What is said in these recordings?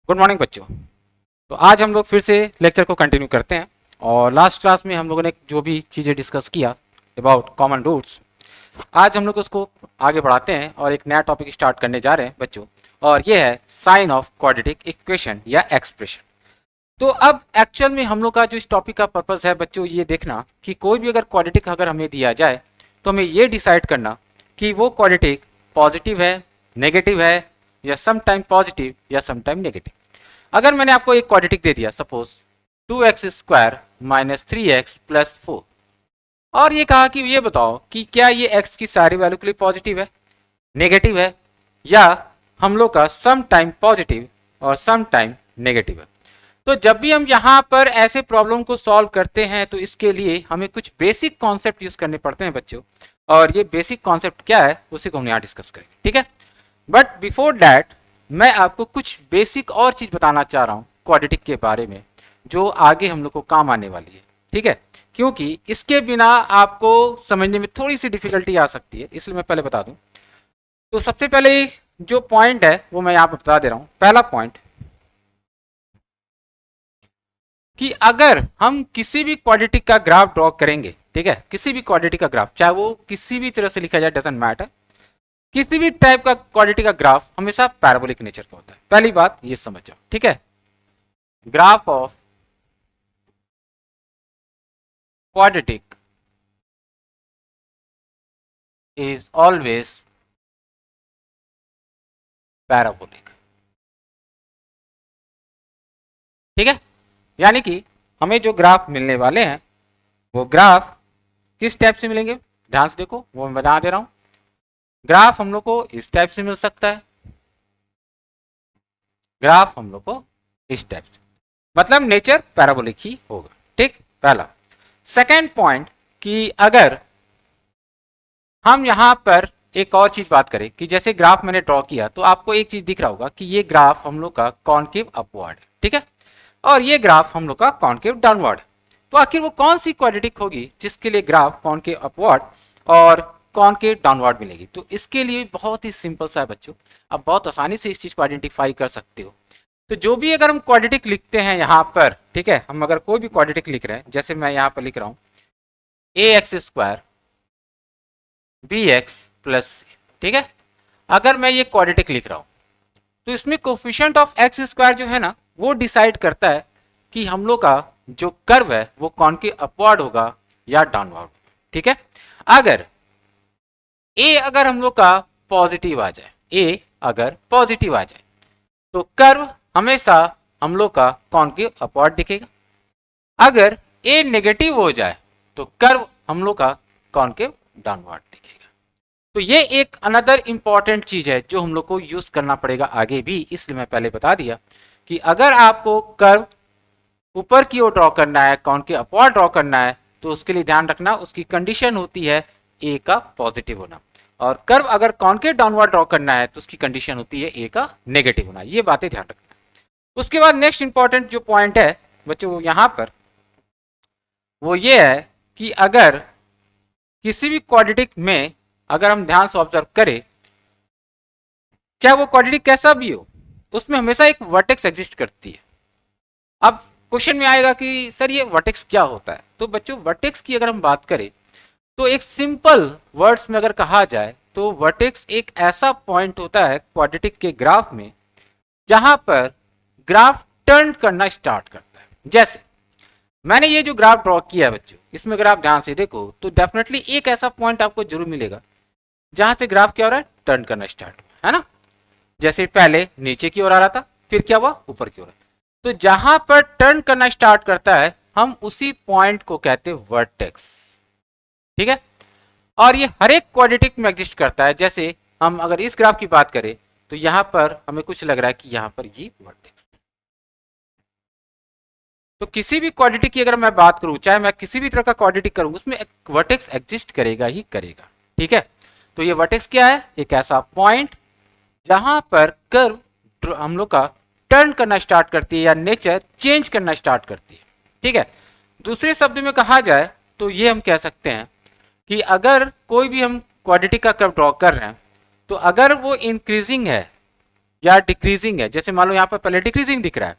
Good morning बच्चों। तो आज हम लोग फिर से लेक्चर को कंटिन्यू करते हैं और लास्ट क्लास में हम लोगों ने जो भी चीज़ें डिस्कस किया अबाउट कॉमन रूट्स, आज हम लोग उसको आगे बढ़ाते हैं और एक नया टॉपिक स्टार्ट करने जा रहे हैं बच्चों, और ये है साइन ऑफ क्वाड्रेटिक इक्वेशन या एक्सप्रेशन। तो अब एक्चुअल में हम लोग का जो इस टॉपिक का पर्पस है बच्चों, ये देखना कि कोई भी अगर क्वाड्रेटिक अगर हमें दिया जाए तो हमें ये डिसाइड करना कि वो क्वाड्रेटिक पॉजिटिव है, नेगेटिव है, या सम टाइम पॉजिटिव या सम टाइम नेगेटिव। अगर मैंने आपको एक क्वाड्रेटिक दे दिया, suppose 2x² minus 3x plus 4, और ये कहा कि ये बताओ कि क्या ये x की सारी वैल्यू के लिए पॉजिटिव है, नेगेटिव है, या हम लोग का सम टाइम पॉजिटिव और सम टाइम नेगेटिव है। तो जब भी हम यहाँ पर ऐसे प्रॉब्लम को सॉल्व करते हैं तो इसके लिए हमें कुछ बेसिक कॉन्सेप्ट यूज करने पड़ते हैं बच्चों, और ये बेसिक कॉन्सेप्ट क्या है उसी को हम यहाँ डिस्कस करेंगे, ठीक है। बट बिफोर दैट मैं आपको कुछ बेसिक और चीज बताना चाह रहा हूँ क्वाड्रेटिक के बारे में, जो आगे हम लोग को काम आने वाली है, ठीक है। क्योंकि इसके बिना आपको समझने में थोड़ी सी डिफिकल्टी आ सकती है, इसलिए मैं पहले बता दूं। तो सबसे पहले जो पॉइंट है वो मैं यहाँ पर बता दे रहा हूँ। पहला पॉइंट कि अगर हम किसी भी क्वाड्रेटिक का ग्राफ ड्रॉ करेंगे, ठीक है, किसी भी क्वाड्रेटिक का ग्राफ, चाहे वो किसी भी तरह से लिखा जाए, डजंट मैटर, किसी भी टाइप का क्वाड्रेटिक का ग्राफ हमेशा पैराबोलिक नेचर का होता है। पहली बात ये समझ जाओ, ठीक है। Graph of quadratic is always parabolic, ठीक है। यानी कि हमें जो ग्राफ मिलने वाले हैं वो ग्राफ किस टाइप से मिलेंगे, ध्यान से देखो, वो मैं बता दे रहा हूं। ग्राफ हम लोग को इस टाइप से मिल सकता है, ग्राफ हम लोग को इस टाइप से, मतलब नेचर पैराबोलिक ही होगा, ठीक, पहला। सेकेंड पॉइंट कि अगर हम यहां पर एक और चीज बात करें कि जैसे ग्राफ मैंने ड्रॉ किया तो आपको एक चीज दिख रहा होगा कि ये ग्राफ हम लोग का कॉनकेव अपवर्ड है, ठीक है, और ये ग्राफ हम लोग का कॉनकेव डाउनवर्ड है। तो आखिर वो कौन सी क्वाड्रेटिक होगी जिसके लिए ग्राफ कॉनकेव अपवर्ड और कॉनकेव डाउनवर्ड मिलेगी? तो इसके लिए बहुत ही सिंपल सा है बच्चों, आप बहुत आसानी से इस चीज को आइडेंटिफाई कर सकते हो। तो जो भी अगर हम क्वाड्रेटिक लिखते हैं यहाँ पर, ठीक है, हम अगर कोई भी क्वाड्रेटिक लिख रहे हैं, जैसे मैं यहाँ पर लिख रहा हूँ ax² bx प्लस, ठीक है, अगर मैं ये क्वाड्रेटिक लिख रहा हूँ तो इसमें कोफिशिएंट ऑफ x² जो है ना वो डिसाइड करता है कि हम लोग का जो कर्व है वो कॉनकेव अपवर्ड होगा या डाउनवर्ड, ठीक है। अगर a अगर हम लोग का पॉजिटिव आ जाए, a अगर पॉजिटिव आ जाए तो कर्व हमेशा हम लोग का कॉनकेव अपवर्ड दिखेगा। अगर a नेगेटिव हो जाए तो कर्व हम लोग का कॉनकेव डाउनवर्ड दिखेगा। तो ये एक अनदर इंपॉर्टेंट चीज है जो हम लोग को यूज करना पड़ेगा आगे भी, इसलिए मैं पहले बता दिया कि अगर आपको कर्व ऊपर की ओर ड्रॉ करना है, कॉनकेव अपवर्ड ड्रॉ करना है, तो उसके लिए ध्यान रखना उसकी कंडीशन होती है a का पॉजिटिव होना, और कर्व अगर कॉनकेव डाउनवर्ड ड्रॉ करना है तो उसकी कंडीशन होती है a का नेगेटिव होना। ये बातें ध्यान रखना। उसके बाद नेक्स्ट इंपॉर्टेंट जो पॉइंट है बच्चों यहाँ पर वो ये है कि अगर किसी भी क्वाड्रेटिक में अगर हम ध्यान से ऑब्जर्व करें, चाहे वो क्वाड्रेटिक कैसा भी हो, उसमें हमेशा एक वर्टेक्स एग्जिस्ट करती है। अब क्वेश्चन में आएगा कि सर ये वर्टेक्स क्या होता है? तो बच्चों वर्टेक्स की अगर हम बात करें तो एक सिंपल वर्ड्स में अगर कहा जाए तो वर्टेक्स एक ऐसा पॉइंट होता है क्वाड्रेटिक के ग्राफ में जहां पर ग्राफ टर्न करना स्टार्ट करता है। जैसे मैंने ये जो ग्राफ ड्रॉ किया है बच्चों, इसमें अगर आप ध्यान से देखो तो डेफिनेटली एक ऐसा पॉइंट आपको जरूर मिलेगा जहां से ग्राफ क्या हो रहा है, टर्न करना स्टार्ट हुआ है ना। जैसे पहले नीचे की ओर आ रहा था, फिर क्या हुआ, ऊपर की ओर। तो जहां पर टर्न करना स्टार्ट करता है हम उसी पॉइंट को कहते हैं वर्टेक्स, ठीक है। और ये हर एक क्वाड्रेटिक में एग्जिस्ट करता है। जैसे हम अगर इस ग्राफ की बात करें तो यहां पर हमें कुछ लग रहा है कि यहां पर ये वर्टेक्स। तो किसी भी क्वाड्रेटिक की अगर मैं बात करूं, चाहे मैं किसी भी तरह का क्वाड्रेटिक करूं, उसमें वर्टेक्स एग्जिस्ट करेगा ही करेगा, ठीक है। तो ये वर्टेक्स क्या है, एक ऐसा पॉइंट जहां पर कर्व हम लोग का टर्न करना स्टार्ट करती है या नेचर चेंज करना स्टार्ट करती है, ठीक है। दूसरे शब्द में कहा जाए तो ये हम कह सकते हैं कि अगर कोई भी हम क्वाड्रेटिक का कर्व ड्रॉ कर रहे हैं तो अगर वो इंक्रीजिंग है या डिक्रीजिंग है, जैसे मान लो यहाँ पर पहले डिक्रीजिंग दिख रहा है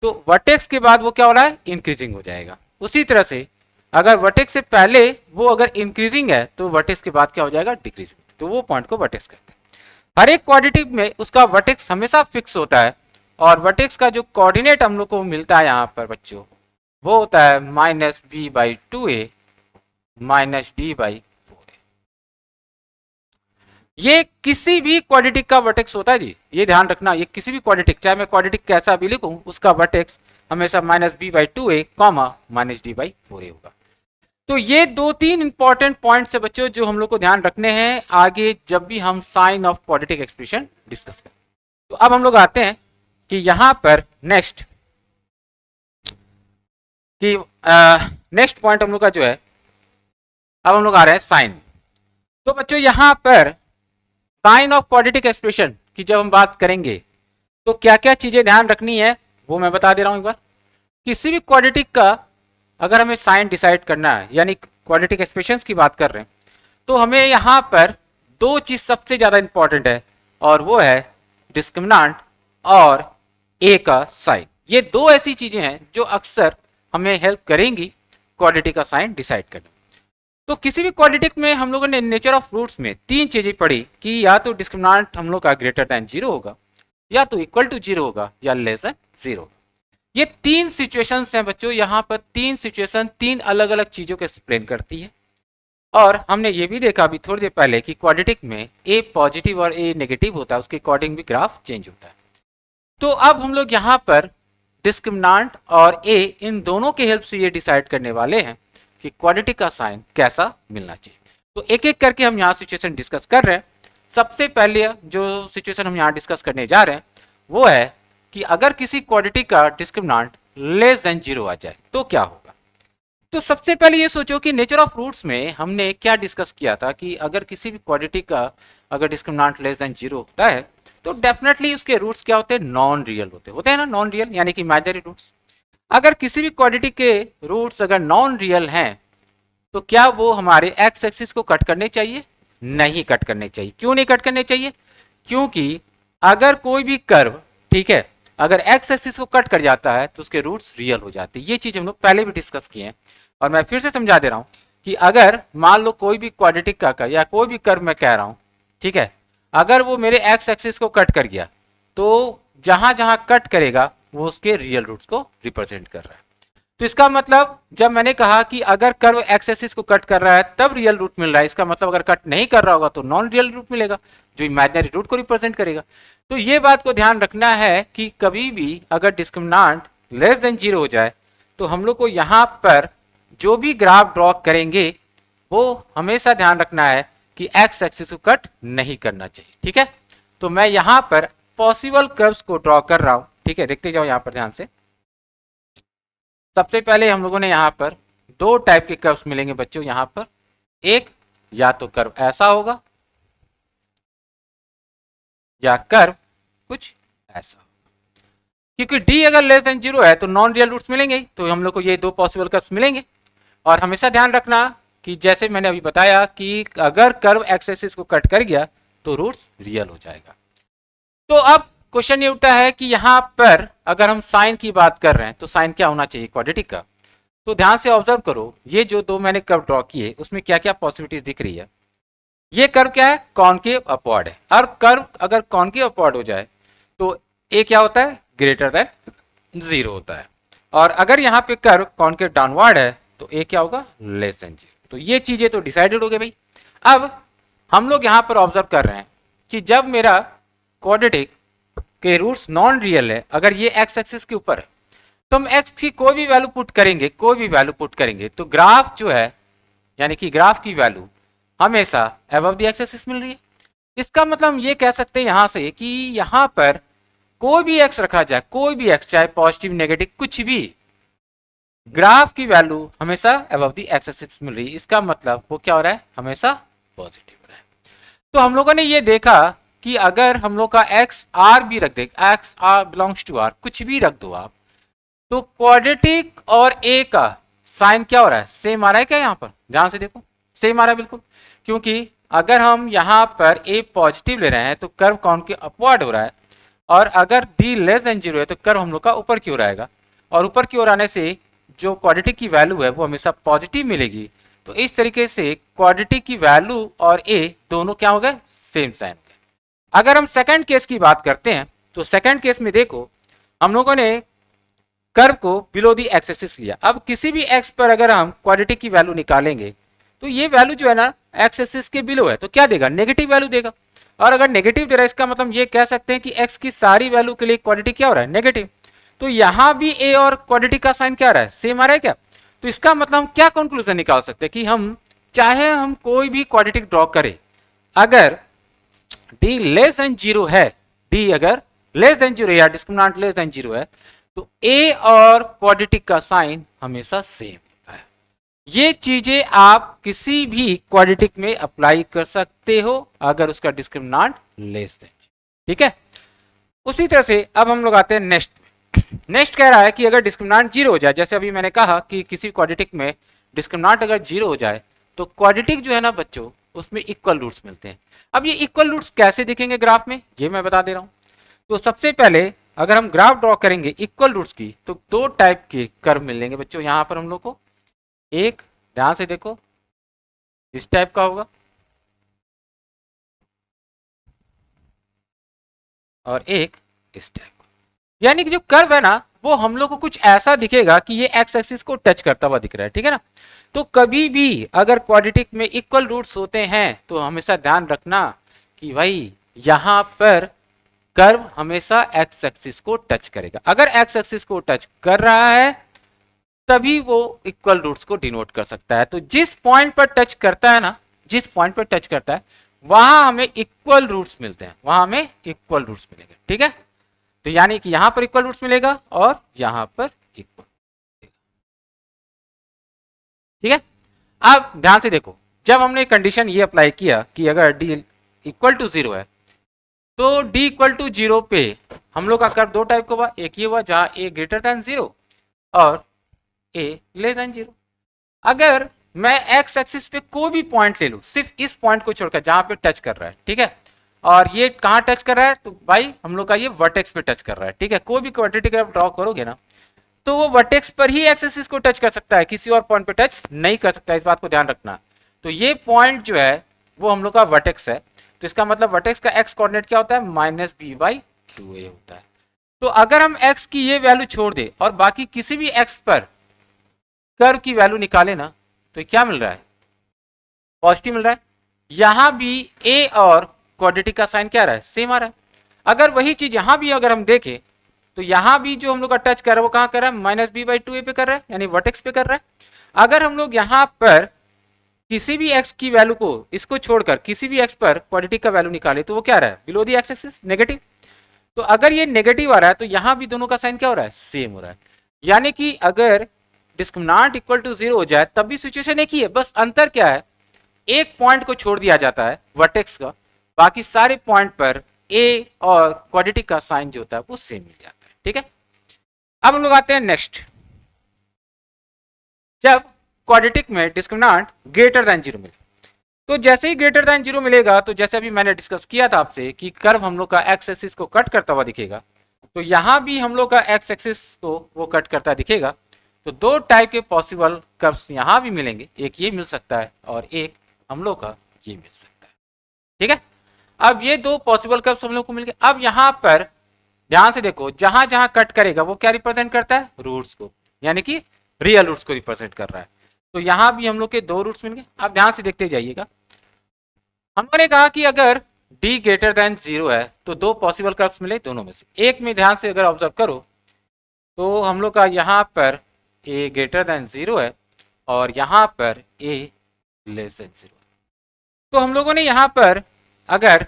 तो वर्टेक्स के बाद वो क्या हो रहा है, इंक्रीजिंग हो जाएगा। उसी तरह से अगर वर्टेक्स से पहले वो अगर इंक्रीजिंग है तो वर्टेक्स के बाद क्या हो जाएगा, डिक्रीजिंग, तो वो पॉइंट को वर्टेक्स कहते हैं। हर एक क्वाड्रेटिक में उसका वर्टेक्स हमेशा फिक्स होता है और वर्टेक्स का जो कोऑर्डिनेट हम लोग को मिलता है यहाँ पर बच्चों वो होता है -b/2a -d/4a। ये किसी भी क्वाड्रेटिक का वर्टेक्स होता है जी, ये ध्यान रखना, ये किसी भी क्वाड्रेटिक, चाहे मैं क्वाड्रेटिक कैसा भी लिखूं, उसका वर्टेक्स हमेशा -b/2a -d/4a होगा। तो ये दो तीन इंपॉर्टेंट पॉइंट्स है बच्चों जो हम लोग को ध्यान रखने हैं आगे जब भी हम sign of quadratic expression discuss करें। तो अब हम लोग आते हैं कि यहां पर नेक्स्ट पॉइंट हम लोग का जो है, अब हम लोग आ रहे हैं साइन। तो बच्चों यहां पर साइन ऑफ क्वाड्रेटिक एक्सप्रेशन की जब हम बात करेंगे तो क्या क्या चीजें ध्यान रखनी है वो मैं बता दे रहा हूं एक बार। किसी भी क्वाड्रेटिक का अगर हमें साइन डिसाइड करना है, यानी क्वाड्रेटिक एक्सप्रेशंस की बात कर रहे हैं, तो हमें यहां पर दो चीज सबसे ज्यादा इंपॉर्टेंट है और वो है डिस्क्रिमिनेंट और ए का साइन। ये दो ऐसी चीजें हैं जो अक्सर हमें हेल्प करेंगी क्वाड्रेटिक का साइन डिसाइड करने। तो किसी भी क्वाड्रेटिक में हम लोगों ने नेचर ऑफ रूट्स में तीन चीजें पढ़ी कि या तो डिस्क्रिमिनेंट हम लोग का ग्रेटर देन 0 होगा, या तो इक्वल टू 0 होगा, या लेस देन 0। ये तीन सिचुएशंस हैं बच्चों, यहाँ पर तीन सिचुएशन तीन अलग अलग चीजों को एक्सप्लेन करती है। और हमने ये भी देखा अभी थोड़ी देर पहले कि क्वाड्रेटिक में ए पॉजिटिव और ए नेगेटिव होता है, उसके अकॉर्डिंग भी ग्राफ चेंज होता है। तो अब हम लोग यहाँ पर डिस्क्रिमिनेंट और ए इन दोनों के हेल्प से ये डिसाइड करने वाले हैं कि क्वाड्रेटिक का साइन कैसा मिलना चाहिए। तो एक एक करके हम यहाँ सिचुएशन डिस्कस कर रहे हैं। सबसे पहले जो सिचुएशन हम यहाँ डिस्कस करने जा रहे हैं वो है कि अगर किसी क्वाड्रेटिक का डिस्क्रिमिनेंट लेस देन 0 आ जाए तो क्या होगा। तो सबसे पहले ये सोचो कि नेचर ऑफ रूट्स में हमने क्या डिस्कस किया था कि अगर किसी भी क्वाड्रेटिक का अगर डिस्क्रिमिनेंट लेस देन 0 होता है तो डेफिनेटली उसके रूट्स क्या होते हैं, नॉन रियल होते हैं ना, नॉन रियल यानी कि इमेजिनरी रूट्स। अगर किसी भी क्वाड्रेटिक के रूट्स अगर नॉन रियल हैं तो क्या वो हमारे एक्स एक्सिस को कट करने चाहिए, नहीं कट करने चाहिए। क्यों नहीं कट करने चाहिए, क्योंकि अगर कोई भी कर्व, ठीक है, अगर एक्स एक्सिस को कट कर जाता है तो उसके रूट्स रियल हो जाते हैं। ये चीज हम लोग पहले भी डिस्कस किए हैं और मैं फिर से समझा दे रहा हूं कि अगर मान लो कोई भी क्वाड्रेटिक का या कोई भी कर्व मैं कह रहा हूं, ठीक है, अगर वो मेरे एक्स एक्सिस को कट कर गया तो जहां जहां कट करेगा वो उसके रियल रूट्स को रिप्रेजेंट कर रहा है। तो इसका मतलब जब मैंने कहा कि अगर कर्व एक्स एक्सिस को कट कर रहा है तब रियल रूट मिल रहा है, इसका मतलब अगर कट नहीं कर रहा होगा तो नॉन रियल रूट मिलेगा जो इमेजिनरी रूट को रिप्रेजेंट करेगा। तो ये बात को ध्यान रखना है कि कभी भी अगर डिस्क्रिमिनेंट लेस देन 0 हो जाए तो हम लोग को यहाँ पर जो भी ग्राफ ड्रॉ करेंगे वो हमेशा ध्यान रखना है कि एक्स एक्सिस को कट नहीं करना चाहिए। ठीक है, तो मैं यहाँ पर पॉसिबल कर्व्स को ड्रॉ कर रहा हूं। ठीक है, देखते जाओ यहाँ पर ध्यान से। सबसे पहले हम लोगों ने यहाँ पर दो टाइप के कर्व्स मिलेंगे बच्चों। यहाँ पर एक या तो कर्व ऐसा होगा या कर्व कुछ ऐसा, क्योंकि d अगर लेस देन 0 है तो नॉन रियल रूट्स मिलेंगे ही, तो हम लोग को ये दो पॉसिबल कर्व्स मिलेंगे। और हमेशा ध्यान रखना कि जैसे मैंने अभी बताया कि अगर कर्व एक्स एक्सिस को कट कर गया तो रूट्स रियल हो जाएगा। तो अब क्वेश्चन ये उठता है कि यहाँ पर अगर हम साइन की बात कर रहे हैं तो साइन क्या होना चाहिए क्वाड्रेटिक का। तो ध्यान से ऑब्जर्व करो, ये जो दो मैंने कर्व ड्रॉ किए उसमें क्या क्या पॉसिबिलिटीज दिख रही है। ये कर्व क्या है, कॉनकेव अपवर्ड है, और कर्व अगर कॉनकेव अपवर्ड हो जाए तो ए क्या होता है, ग्रेटर देन 0 होता है। और अगर यहाँ पे कर्व कॉनकेव डाउनवर्ड है तो ए क्या होगा, लेस देन 0। तो ये चीजें तो डिसाइडेड हो गई भाई। अब हम लोग यहाँ पर ऑब्जर्व कर रहे हैं कि जब मेरा क्वाड्रेटिक के रूट्स नॉन रियल है, अगर ये एक्स एक्सिस के ऊपर है तो हम एक्स की कोई भी वैल्यू पुट करेंगे, कोई भी वैल्यू पुट करेंगे तो ग्राफ जो है, यानी कि ग्राफ की वैल्यू हमेशा अबव द एक्स एक्सिस मिल रही है। इसका मतलब हम ये कह सकते हैं यहां से कि यहां पर कोई भी एक्स रखा जाए, कोई भी एक्स, चाहे पॉजिटिव नेगेटिव कुछ भी, ग्राफ की वैल्यू हमेशा अबव द एक्स एक्सिस मिल रही है। इसका मतलब वो क्या हो रहा है, हमेशा पॉजिटिव हो रहा है। तो हम लोगों ने ये देखा कि अगर हम लोग का एक्स आर भी रख दे, X R belongs to R, कुछ भी रख दो आप, तो क्वाड्रेटिक और ए का साइन क्या हो रहा है, सेम आ रहा है क्या। यहां पर ध्यान से देखो, सेम आ रहा है बिल्कुल, क्योंकि अगर हम यहां पर ए पॉजिटिव ले रहे हैं तो कर्व कॉनकेव अपवर्ड हो रहा है, और अगर d लेस देन 0 है तो कर्व हम लोग का ऊपर की ओर आएगा, और ऊपर की ओर आने से जो क्वाड्रेटिक की वैल्यू है वो हमेशा पॉजिटिव मिलेगी। तो इस तरीके से क्वाड्रेटिक की वैल्यू और a दोनों क्या हो गए, सेम साइन हो गए। अगर हम सेकंड केस की बात करते हैं तो सेकंड केस में देखो हम लोगों ने कर्व को बिलो दी एक्स एक्सिस लिया। अब किसी भी एक्स पर अगर हम क्वाड्रेटिक की वैल्यू निकालेंगे तो ये वैल्यू जो है ना एक्स एक्सिस के बिलो है, तो क्या देगा, नेगेटिव वैल्यू देगा। और अगर नेगेटिव दे रहा है इसका मतलब ये कह सकते हैं कि एक्स की सारी वैल्यू के लिए क्वाड्रेटिक क्या हो रहा है, नेगेटिव। तो यहां भी ए और क्वाड्रेटिक का साइन क्या आ रहा है, सेम आ रहा है क्या। तो इसका मतलब हम क्या कंक्लूजन निकाल सकते हैं कि हम चाहे हम कोई भी क्वाड्रेटिक ड्रॉ करें, अगर d लेस देन 0 है, d अगर लेस देन 0 या डिस्क्रिमिनेंट लेस देन 0 है तो a और क्वाड्रेटिक का साइन हमेशा सेम होता है। ये चीजें आप किसी भी क्वाड्रेटिक में अप्लाई कर सकते हो अगर उसका डिस्क्रिमिनेंट लेस देन, ठीक है। उसी तरह से अब हम लोग आते हैं नेक्स्ट में। नेक्स्ट कह रहा है कि अगर डिस्क्रिमिनेंट 0 हो जाए, जैसे अभी मैंने कहा कि किसी क्वाड्रेटिक में डिस्क्रिमिनेंट अगर 0 हो जाए तो क्वाड्रेटिक जो है ना बच्चों उसमें इक्वल रूट्स मिलते हैं। अब ये इक्वल रूट्स कैसे दिखेंगे ग्राफ में, ये मैं बता दे रहा हूं। तो सबसे पहले अगर हम ग्राफ ड्रॉ करेंगे इक्वल रूट्स की तो दो टाइप के कर्व मिलेंगे बच्चों यहां पर हम लोग को। एक ध्यान से देखो इस टाइप का होगा, और एक इस टाइप का। यानी कि जो कर्व है ना वो हम लोग को कुछ ऐसा दिखेगा कि ये एक्स एक्सिस को टच करता हुआ दिख रहा है, ठीक है ना। तो कभी भी अगर क्वाड्रेटिक में इक्वल रूट्स होते हैं तो हमेशा ध्यान रखना कि भाई यहां पर कर्व हमेशा एक्स एक्सिस को टच करेगा। अगर एक्स एक्सिस को टच कर रहा है तभी वो इक्वल रूट्स को डिनोट कर सकता है। तो जिस पॉइंट पर टच करता है ना, जिस पॉइंट पर टच करता है वहां हमें इक्वल रूट्स मिलते हैं, वहां हमें इक्वल रूट्स मिलेंगे, ठीक है। तो यानी कि यहां पर इक्वल रूट्स मिलेगा और यहां पर इक्वल, ठीक है। अब ध्यान से देखो जब हमने कंडीशन ये अप्लाई किया कि अगर d इक्वल टू 0 है तो d इक्वल टू 0 पे हम लोग का कर्व दो टाइप का हुआ, एक ये हुआ जहां a ग्रेटर देन 0 और a लेस देन 0। अगर मैं x एक्सिस पे कोई भी पॉइंट ले लूं, सिर्फ इस पॉइंट को छोड़कर जहां पे टच कर रहा है, ठीक है, और ये कहां टच कर रहा है तो भाई हम लोग का ये वर्टेक्स पे टच कर रहा है, ठीक है। कोई भी क्वाड्रेटिक आप ड्रॉ करोगे ना तो वो वर्टेक्स पर ही एक्स एक्सिस को टच कर सकता है, किसी और पॉइंट पे टच नहीं कर सकता, इस बात को ध्यान रखना। तो ये पॉइंट जो है वो हम लोग का वर्टेक्स है, तो इसका मतलब वर्टेक्स का एक्स कोऑर्डिनेट क्या होता है, -b/2a होता है। तो अगर हम x की ये वैल्यू छोड़ दे और बाकी किसी भी x पर कर्व की वैल्यू निकाले ना तो क्या मिल रहा है, पॉजिटिव मिल रहा है। यहां भी a और क्वाड्रेटिक का साइन क्या आ रहा है, सेम आ रहा है। अगर वही चीज यहां भी अगर हम देखें तो यहां भी जो हम लोग का टच कर रहा है वो कहां कर रहा है, -b/2a पे कर रहा है, यानी वर्टेक्स पे कर रहा है। अगर हम लोग यहां पर किसी भी x की वैल्यू को इसको छोड़कर किसी भी x पर क्वाड्रेटिक का वैल्यू निकाले तो वो क्या आ रहा है, below the x axis, negative. तो अगर ये नेगेटिव आ रहा है तो यहां भी दोनों का साइन क्या हो रहा है, सेम हो रहा है। यानी कि अगर डिस्क्रिमिनेंट इक्वल टू 0 हो जाए तब भी सिचुएशन एक ही है, बस अंतर क्या है, एक पॉइंट को छोड़ दिया जाता है वर्टेक्स का, बाकी सारे पॉइंट पर a और क्वाड्रेटिक का साइन जो होता है वो सेम मिल जाता है, ठीक है। अब हम लोग आते हैं नेक्स्ट, जब क्वाड्रेटिक में डिस्क्रिमिनेंट ग्रेटर देन 0 मिले। तो जैसे ही ग्रेटर देन 0 मिलेगा तो जैसे अभी मैंने डिस्कस किया था आपसे कि कर्व हम लोग का एक्स एक्सिस को कट करता हुआ दिखेगा, तो यहां भी हम लोग का एक्स एक्सिस को वो कट करता दिखेगा। तो दो टाइप के पॉसिबल कर्व्स यहां भी मिलेंगे, एक ये मिल सकता है और एक हम लोग का ये मिल सकता है, ठीक है। अब ये दो पॉसिबल कर्व्स हम लोग को मिल गए। अब यहां पर ध्यान से देखो जहां जहां कट करेगा वो क्या रिप्रेजेंट करता है, रूट्स को, यानी कि रियल रूट्स को रिप्रेजेंट कर रहा है। तो यहां भी हम लोग के दो रूट्स मिल गए। अब ध्यान से देखते जाइएगा, हम लोगों ने कहा कि अगर d ग्रेटर देन 0 है तो दो पॉसिबल कर्व्स मिले, दोनों में से एक में ध्यान से अगर ऑब्जर्व करो तो हम लोग का यहां पर a ग्रेटर देन 0 है और यहां पर a लेस देन 0 है। तो हम लोगों ने यहां पर अगर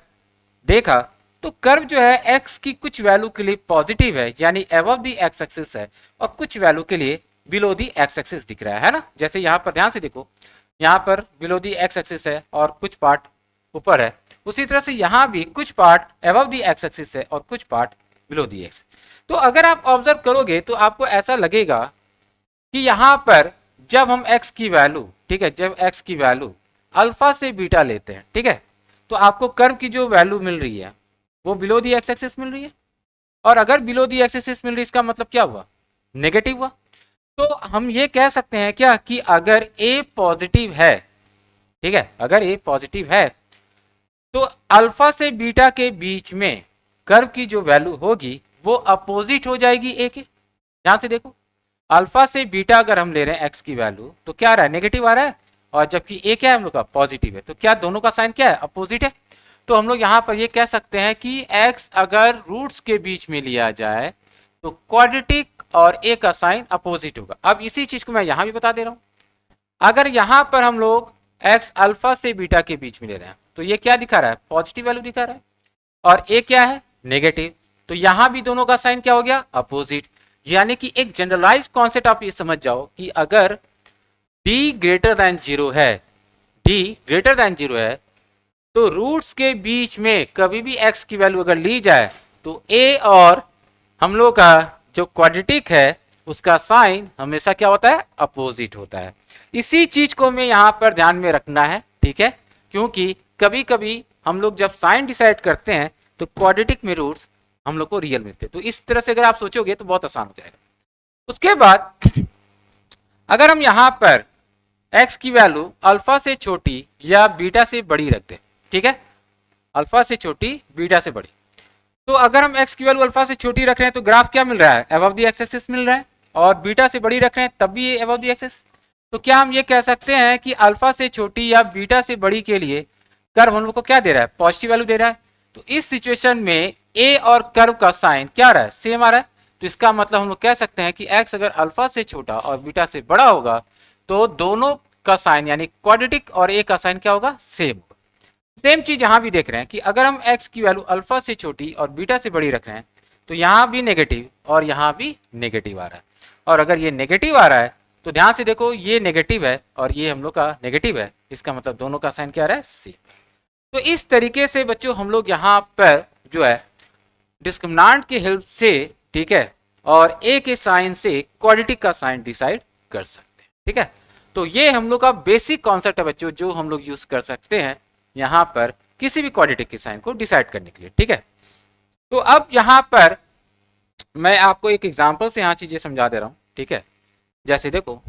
देखा तो कर्व जो है x की कुछ वैल्यू के लिए पॉजिटिव है, यानी अबव द एक्स एक्सिस है, और कुछ वैल्यू के लिए बिलो द एक्स एक्सिस दिख रहा है ना। जैसे यहाँ पर ध्यान से देखो, यहाँ पर बिलो द एक्स एक्सिस है और कुछ पार्ट ऊपर है, उसी तरह से यहाँ भी कुछ part above the x axis है और कुछ पार्ट बिलो द एक्स। तो अगर आप ऑब्जर्व करोगे तो आपको ऐसा लगेगा कि यहाँ पर जब हम x की वैल्यू, ठीक है, जब x की वैल्यू अल्फा से बीटा लेते हैं, ठीक है, तो आपको कर्व की जो वैल्यू मिल रही है वो बिलो दी एक्स एक्सिस मिल रही है, और अगर बिलो दी एक्स एक्सिस मिल रही इसका मतलब क्या हुआ, नेगेटिव हुआ। तो हम ये कह सकते हैं क्या कि अगर ए पॉजिटिव है, ठीक है, अगर ए पॉजिटिव है तो अल्फा से बीटा के बीच में कर्व की जो वैल्यू होगी वो अपोजिट हो जाएगी ए के। ध्यान से देखो, अल्फा से बीटा अगर हम ले रहे हैं एक्स की वैल्यू तो क्या आ रहा है, नेगेटिव आ रहा है, और जबकि ए क्या है हम लोग का, पॉजिटिव है, तो क्या दोनों का साइन क्या है, अपोजिट है। तो हम लोग यहां पर ये कह सकते हैं कि एक्स अगर रूट्स के बीच में लिया जाए तो क्वाड्रेटिक और ए का साइन अपोजिट होगा। अब इसी चीज को मैं यहां भी बता दे रहा हूं, अगर यहां पर हम लोग एक्स अल्फा से बीटा के बीच में ले रहे हैं तो ये क्या दिखा रहा है, पॉजिटिव वैल्यू दिखा रहा है, और ए क्या है, नेगेटिव, तो यहां भी दोनों का साइन क्या हो गया, अपोजिट। यानी कि एक जनरलाइज कॉन्सेप्ट आप ये समझ जाओ कि अगर d ग्रेटर देन 0 है, d ग्रेटर देन 0 है, तो रूट्स के बीच में कभी भी x की वैल्यू अगर ली जाए तो a और हम लोग का जो क्वाड्रेटिक है उसका साइन हमेशा क्या होता है, अपोजिट होता है। इसी चीज को हमें यहां पर ध्यान में रखना है, ठीक है, क्योंकि कभी कभी हम लोग जब साइन डिसाइड करते हैं तो क्वाड्रेटिक में रूट्स हम लोग को रियल मिलते हैं। तो इस तरह से अगर आप सोचोगे तो बहुत आसान हो जाएगा। उसके बाद अगर हम यहां पर x की वैल्यू अल्फा से छोटी या बीटा से बड़ी रखते हैं, ठीक है, अल्फा से छोटी बीटा से बड़ी, तो अगर हम x की वैल्यू अल्फा से छोटी रख रहे हैं तो ग्राफ क्या मिल रहा है, अबव द एक्स एक्सिस मिल रहा है, और बीटा से बड़ी रख रहे हैं तब भी ये अबव द एक्सिस। तो क्या हम ये कह सकते हैं कि अल्फा से छोटी या बीटा से बड़ी के लिए कर्व हम लोग को क्या दे रहा है, पॉजिटिव वैल्यू दे रहा है। तो इस सिचुएशन में ए और कर्व का साइन क्या आ रहा है, सेम आ रहा है। तो इसका मतलब हम लोग कह सकते हैं कि x अगर अल्फा से छोटा और बीटा से बड़ा होगा तो दोनों का साइन यानी क्वाड्रेटिक और ए का साइन क्या होगा, सेम होगा। सेम चीज यहां भी देख रहे हैं कि अगर हम x की वैल्यू अल्फा से छोटी और बीटा से बड़ी रख रहे हैं तो यहां भी नेगेटिव और यहां भी नेगेटिव आ रहा है, और अगर ये नेगेटिव आ रहा है तो ध्यान से देखो ये नेगेटिव है और ये हम लोग का नेगेटिव है, इसका मतलब दोनों का साइन क्या आ रहा है, सेम। तो इस तरीके से बच्चों हम लोग यहाँ पर जो है डिस्क्रिमिनेंट की हेल्प से, ठीक है, और ए के साइन से क्वाड्रेटिक का साइन डिसाइड कर सकते हैं, ठीक है। तो ये हम लोग का बेसिक कॉन्सेप्ट है बच्चों जो हम लोग यूज कर सकते हैं यहाँ पर किसी भी क्वाड्रेटिक के साइन को डिसाइड करने के लिए, ठीक है। तो अब यहाँ पर मैं आपको एक एग्जांपल से यहाँ चीजें समझा दे रहा हूँ, ठीक है। जैसे देखो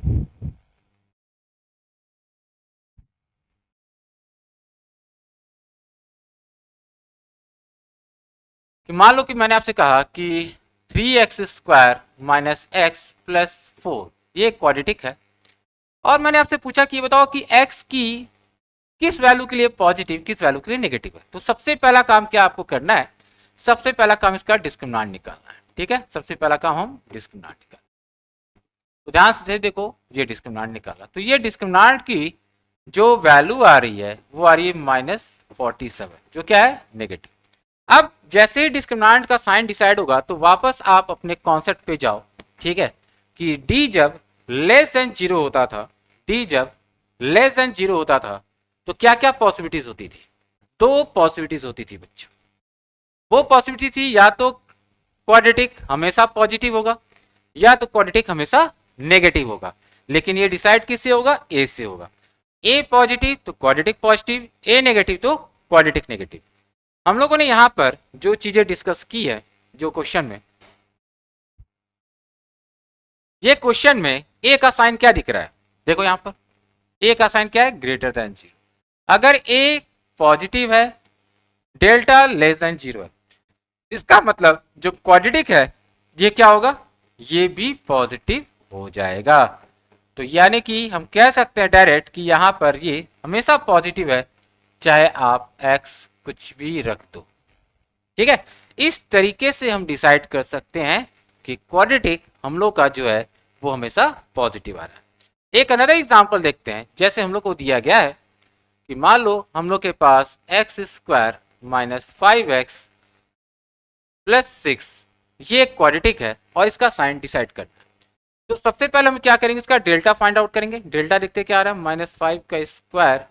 कि मान लो कि मैंने आपसे कहा कि 3x² माइनस एक्स प्लस 4 ये क्वाड्रेटिक है, और मैंने आपसे पूछा कि बताओ कि x की किस वैल्यू के लिए पॉजिटिव किस वैल्यू के लिए नेगेटिव है। तो सबसे पहला काम क्या आपको करना है, सबसे पहला काम इसका डिस्क्रिमिनेंट निकालना है, ठीक है। सबसे पहला काम हम डिस्क्रिमिनेंट निकाल, तो ध्यान से देखो ये डिस्क्रिमिनेंट निकाला, तो ये डिस्क्रिमिनेंट की जो वैल्यू आ रही है वो आ रही है -47 जो क्या है, नेगेटिव। अब जैसे ही डिस्क्रिमिनेंट का साइन डिसाइड होगा तो वापस आप अपने कॉन्सेप्ट पे जाओ, ठीक है, कि d जब लेस देन 0 होता था, d जब लेस देन 0 होता था तो क्या क्या पॉसिबिलिटीज होती थी, दो पॉसिबिलिटीज होती थी बच्चों। वो पॉसिबिलिटी थी या तो क्वाड्रेटिक हमेशा पॉजिटिव होगा या तो क्वाड्रेटिक हमेशा नेगेटिव होगा, लेकिन ये डिसाइड किससे होगा, ए से होगा। ए पॉजिटिव तो क्वाड्रेटिक पॉजिटिव, ए नेगेटिव तो क्वाड्रेटिक नेगेटिव। हम लोगों ने यहां पर जो चीजें डिस्कस की है, जो क्वेश्चन में, ये क्वेश्चन में ए का साइन क्या दिख रहा है, देखो यहां पर ए का साइन क्या है, ग्रेटर देन 0। अगर ए पॉजिटिव है, डेल्टा लेस देन 0 है, इसका मतलब जो क्वाड्रेटिक है ये क्या होगा, ये भी पॉजिटिव हो जाएगा। तो यानी कि हम कह सकते हैं डायरेक्ट कि यहां पर ये हमेशा पॉजिटिव है चाहे आप x कुछ भी रख दो, ठीक है। इस तरीके से हम डिसाइड कर सकते हैं कि क्वाड्रेटिक हम लोग का जो है वो हमेशा पॉजिटिव आ रहा है। एक अनदर एग्जांपल देखते हैं, जैसे हम लोग को दिया गया है कि मान लो हम लोग के पास x² माइनस 5x प्लस 6 ये क्वाड्रेटिक है और इसका साइन डिसाइड करना है। तो सबसे पहले हम क्या करेंगे, इसका डेल्टा फाइंड आउट करेंगे। डेल्टा देखते क्या आ रहा है, -5 का स्क्वायर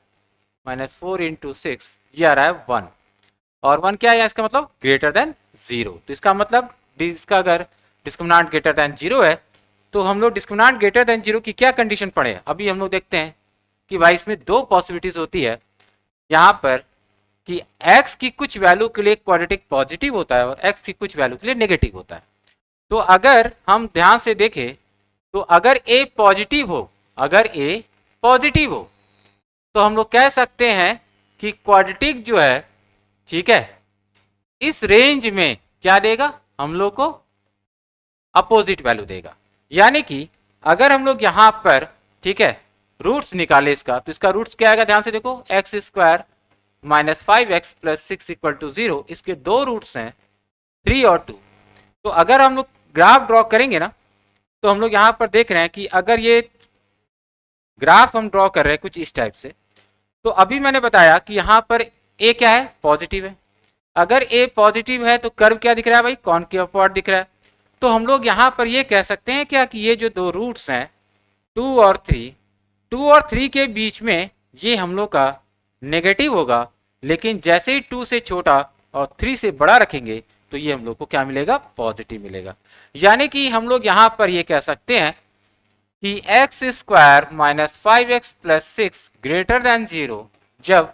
माइनस 4 इंटू 6 ये आ रहा है 1, और 1 क्या है, इसका मतलब ग्रेटर देन 0। तो इसका मतलब इसका अगर डिस्क्रिमिनेंट ग्रेटर देन 0 है तो हम लोग डिस्क्रिमिनेंट ग्रेटर देन 0 की क्या कंडीशन पढ़े, अभी हम लोग देखते हैं कि भाई इसमें दो पॉसिबिलिटीज होती है। यहाँ पर कि x की कुछ वैल्यू के लिए क्वाड्रेटिक पॉजिटिव होता है और x की कुछ वैल्यू के लिए नेगेटिव होता है। तो अगर हम ध्यान से देखें तो अगर a पॉजिटिव हो, अगर a पॉजिटिव हो तो हम लोग कह सकते हैं कि क्वाड्रेटिक जो है, ठीक है, इस रेंज में क्या देगा, हम लोग को अपोजिट वैल्यू देगा। यानी कि अगर हम लोग यहां पर, ठीक है, रूट्स निकाले इसका, तो इसका रूट्स क्या आएगा, ध्यान से देखो, X square minus 5x plus 6 equal to 0, इसके दो रूट्स हैं 3 और 2। तो अगर हम लोग ग्राफ ड्रॉ करेंगे ना, तो हम लोग यहां पर देख रहे हैं कि अगर ये ग्राफ हम ड्रॉ कर रहे हैं कुछ इस टाइप से, तो अभी मैंने बताया कि यहां पर a क्या है, पॉजिटिव है। अगर a पॉजिटिव है तो कर्व क्या दिख रहा है भाई, कॉनकेव अपवर्ड दिख रहा है। तो हम लोग यहां पर ये कह सकते हैं क्या कि ये जो दो रूट्स हैं 2 और 3 के बीच में ये हम लोग का नेगेटिव होगा, लेकिन जैसे ही 2 से छोटा और 3 से बड़ा रखेंगे तो ये हम लोग को क्या मिलेगा, पॉजिटिव मिलेगा। यानी कि हम लोग यहां पर ये कह सकते हैं कि x square minus 5x plus 6 greater than 0 जब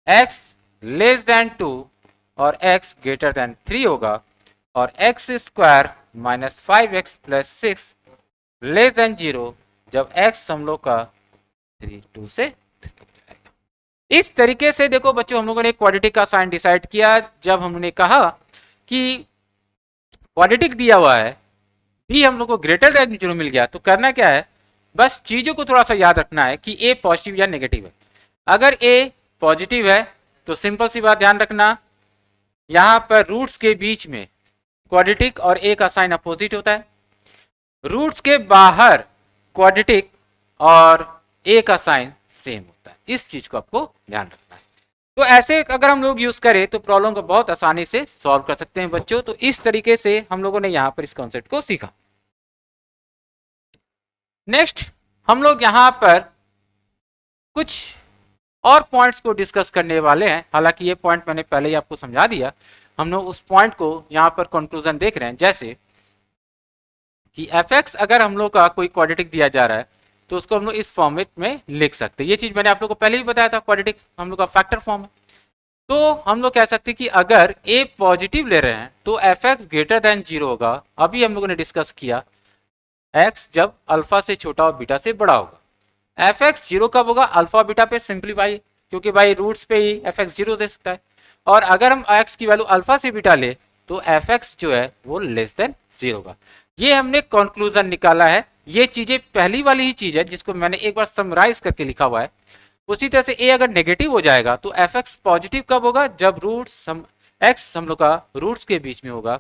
x लेस देन 2 और x ग्रेटर देन 3 होगा, और x square minus 5x plus 6 less than 0 जब x हम लोग का 2 से 3 जाएगा। इस तरीके से देखो बच्चों, हम लोगों ने क्वाड्रेटिक का साइन डिसाइड किया। जब हमने कहा कि क्वाड्रेटिक दिया हुआ है, b हम लोग को ग्रेटर देन 0 मिल गया, तो करना क्या है, बस चीजों को थोड़ा सा याद रखना है कि a पॉजिटिव या नेगेटिव है। अगर a पॉजिटिव है तो सिंपल सी बात ध्यान रखना, यहां पर रूट्स के बीच में क्वाड्रेटिक और a का साइन अपोजिट होता है, रूट्स के बाहर क्वाड्रेटिक और a का साइन सेम होता है। इस चीज को आपको ध्यान रखना है। तो ऐसे अगर हम लोग यूज करें तो प्रॉब्लम को बहुत आसानी से सॉल्व कर सकते हैं बच्चों। तो इस तरीके से हम लोगों ने यहां पर इस कॉन्सेप्ट को सीखा। नेक्स्ट हम लोग यहां पर कुछ और पॉइंट्स को डिस्कस करने वाले हैं। हालांकि ये पॉइंट मैंने पहले ही आपको समझा दिया, हम लोग उस पॉइंट को यहां पर कंक्लूजन देख रहे हैं। जैसे कि fx अगर हम लोग का कोई क्वाड्रेटिक दिया जा रहा है तो उसको हम लोग इस फॉर्मेट में लिख सकते हैं। ये चीज मैंने आप लोग को पहले ही बताया था, क्वाड्रेटिक हम लोग का फैक्टर फॉर्म है। तो हम लोग कह सकते हैं कि अगर a पॉजिटिव ले रहे हैं तो fx ग्रेटर देन 0 होगा। अभी हम लोगों ने डिस्कस किया x जब अल्फा से छोटा और बीटा से बड़ा होगा। fx 0 कब होगा, अल्फा बीटा पे सिंप्लीफाई, क्योंकि भाई रूट्स पे ही fx 0 दे सकता है। और अगर हम x की वैल्यू अल्फा से बीटा ले तो fx जो है वो लेस देन 0 होगा। ये हमने कंक्लूजन निकाला है। ये चीजें पहली वाली ही चीज है जिसको मैंने एक बार समराइज करके लिखा हुआ है। उसी तरह से a अगर नेगेटिव हो जाएगा तो fx पॉजिटिव कब होगा, जब रूट्स हम x हम लोग का रूट्स के बीच में होगा,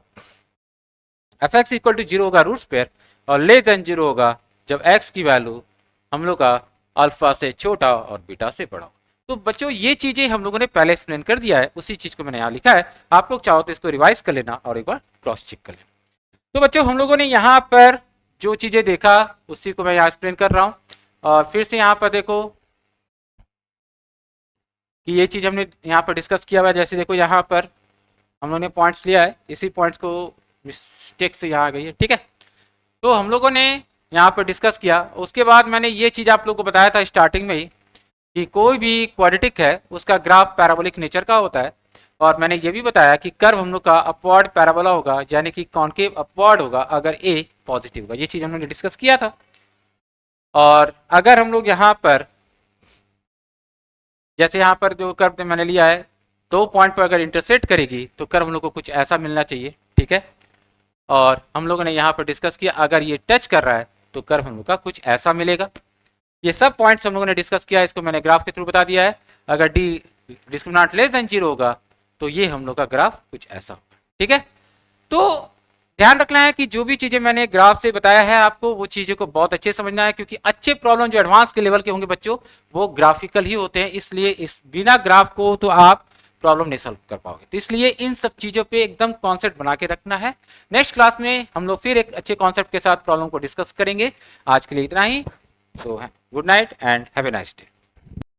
fx इक्वल टू 0 होगा रूट्स पर, और लेस देन 0 होगा जब x की वैल्यू हम लोग का अल्फा से छोटा और बीटा से बड़ा। तो बच्चों ये चीजें हम लोगों ने पहले एक्सप्लेन कर दिया है, उसी चीज को मैंने यहाँ लिखा है। आप लोग चाहो तो इसको रिवाइज कर लेना और एक बार क्रॉस चेक कर लेना। तो बच्चों हम लोगों ने यहाँ पर जो चीजें देखा उसी को मैं यहाँ एक्सप्लेन कर रहा हूँ। और फिर से यहाँ पर देखो कि ये चीज हमने यहाँ पर डिस्कस किया हुआ है। जैसे देखो यहाँ पर हम लोगों ने पॉइंट्स लिया है, इसी पॉइंट्स को मिस्टेक से यहाँ आ गई है, ठीक है। तो हम लोगों ने यहाँ पर डिस्कस किया। उसके बाद मैंने ये चीज आप लोगों को बताया था स्टार्टिंग में ही कि कोई भी क्वाड्रेटिक है उसका ग्राफ पैराबोलिक नेचर का होता है। और मैंने ये भी बताया कि कर्व हम लोग का अपवर्ड पैराबोला होगा, यानी कि कॉनकेव अपवर्ड होगा अगर a पॉजिटिव होगा। ये चीज हमने डिस्कस किया था। और अगर हम लोग यहाँ पर जैसे यहाँ पर जो कर्व मैंने लिया है, 2 पॉइंट पर अगर इंटरसेक्ट करेगी तो कर्व हम लोग को कुछ ऐसा मिलना चाहिए, ठीक है। और हम लोगों ने यहाँ पर डिस्कस किया अगर ये टच कर रहा है तो कर्व हम लोग का कुछ ऐसा मिलेगा। ये सब पॉइंट्स हम लोगों ने डिस्कस किया है, इसको मैंने ग्राफ के थ्रू बता दिया है। अगर d डिस्क्रिमिनेंट लेस देन 0 होगा तो ये हम लोग का ग्राफ कुछ ऐसा होगा, ठीक है। तो ध्यान रखना है कि जो भी चीजें मैंने ग्राफ से बताया है आपको वो चीजों को बहुत अच्छे समझना है, क्योंकि अच्छे प्रॉब्लम जो एडवांस के लेवल के होंगे बच्चों वो ग्राफिकल ही होते हैं। इसलिए इस बिना ग्राफ को तो आप प्रॉब्लम नहीं सॉल्व कर पाओगे। तो इसलिए इन सब चीजों पे एकदम कॉन्सेप्ट बना के रखना है। नेक्स्ट क्लास में हम लोग फिर एक अच्छे कॉन्सेप्ट के साथ प्रॉब्लम को डिस्कस करेंगे। आज के लिए इतना ही। तो good night and have a nice day.